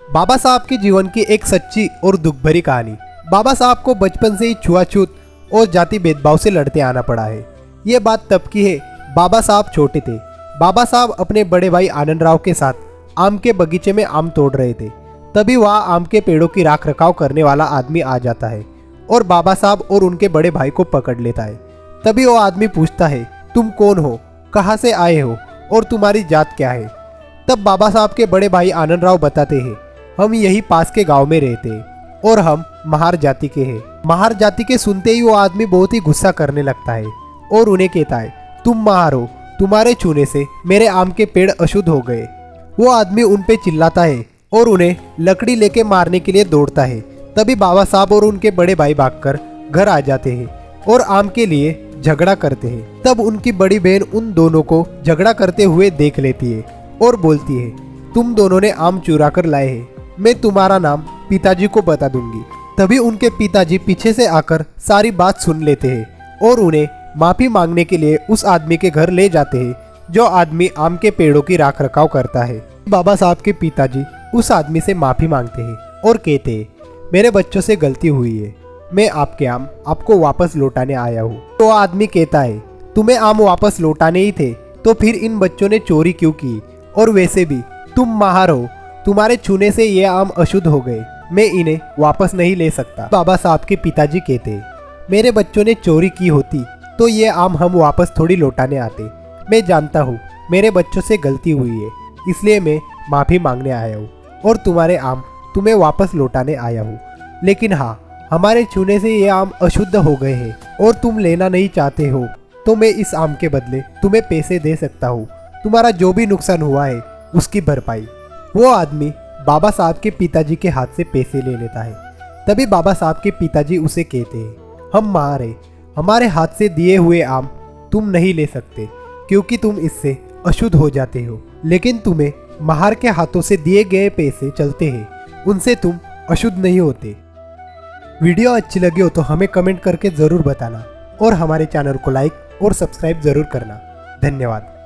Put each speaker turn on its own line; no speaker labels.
बाबा साहब के जीवन की एक सच्ची और दुख भरी कहानी। बाबा साहब को बचपन से ही छुआछूत और जाति भेदभाव से लड़ते आना पड़ा है। ये बात तब की है, बाबा साहब छोटे थे। बाबा साहब अपने बड़े भाई आनंद राव के साथ आम के बगीचे में आम तोड़ रहे थे। तभी वहाँ आम के पेड़ों की राख रखाव करने वाला आदमी आ जाता है और बाबा साहब और उनके बड़े भाई को पकड़ लेता है। तभी वो आदमी पूछता है, तुम कौन हो, कहाँ से आए हो और तुम्हारी जात क्या है। तब बाबा साहब के बड़े भाई आनंद राव बताते हैं, हम यही पास के गांव में रहते हैं और हम महार जाति के हैं। महार जाति के सुनते ही वो आदमी बहुत ही गुस्सा करने लगता है और उन्हें कहता है, तुम महार हो, तुम्हारे छूने से मेरे आम के पेड़ अशुद्ध हो गए। वो आदमी उन पे चिल्लाता है और उन्हें लकड़ी लेके मारने के लिए दौड़ता है। तभी बाबा साहब और उनके बड़े भाई भागकर घर आ जाते हैं और आम के लिए झगड़ा करते हैं। तब उनकी बड़ी बहन उन दोनों को झगड़ा करते हुए देख लेती है और बोलती है, तुम दोनों ने आम चुरा कर लाए हैं, मैं तुम्हारा नाम पिताजी को बता दूंगी। तभी उनके पिताजी पीछे से आकर सारी बात सुन लेते हैं और उन्हें माफी मांगने के लिए उस आदमी के घर ले जाते हैं जो आदमी आम के पेड़ों की राख रखाव करता है। बाबा साहब के पिताजी उस आदमी से माफी मांगते हैं और कहते हैं, मेरे बच्चों से गलती हुई है, मैं आपके आम आपको वापस लौटाने आया हूँ। तो आदमी कहता है, तुम्हें आम वापस लौटाने ही थे तो फिर इन बच्चों ने चोरी क्यों की, और वैसे भी तुम महार हो, तुम्हारे छूने से ये आम अशुद्ध हो गए, मैं इन्हें वापस नहीं ले सकता। बाबा साहब के पिताजी कहते हैं, मेरे बच्चों ने चोरी की होती तो ये आम हम वापस थोड़ी लौटाने आते। मैं जानता हूँ मेरे बच्चों से गलती हुई है, इसलिए मैं माफ़ी मांगने आया हूँ और तुम्हारे आम तुम्हें वापस लौटाने आया हूँ। लेकिन हाँ, हमारे छूने से ये आम अशुद्ध हो गए हैं और तुम लेना नहीं चाहते हो तो मैं इस आम के बदले तुम्हें पैसे दे सकता हूँ, तुम्हारा जो भी नुकसान हुआ है उसकी भरपाई। वो आदमी बाबा साहब के पिताजी के हाथ से पैसे ले लेता है। तभी बाबा साहब के पिताजी उसे कहते हैं, हम महार हैं, हमारे हाथ से दिए हुए आम तुम नहीं ले सकते क्योंकि तुम इससे अशुद्ध हो जाते हो, लेकिन तुम्हें महार के हाथों से दिए गए पैसे चलते हैं, उनसे तुम अशुद्ध नहीं होते। वीडियो अच्छी लगी हो तो हमें कमेंट करके ज़रूर बताना और हमारे चैनल को लाइक और सब्सक्राइब ज़रूर करना। धन्यवाद।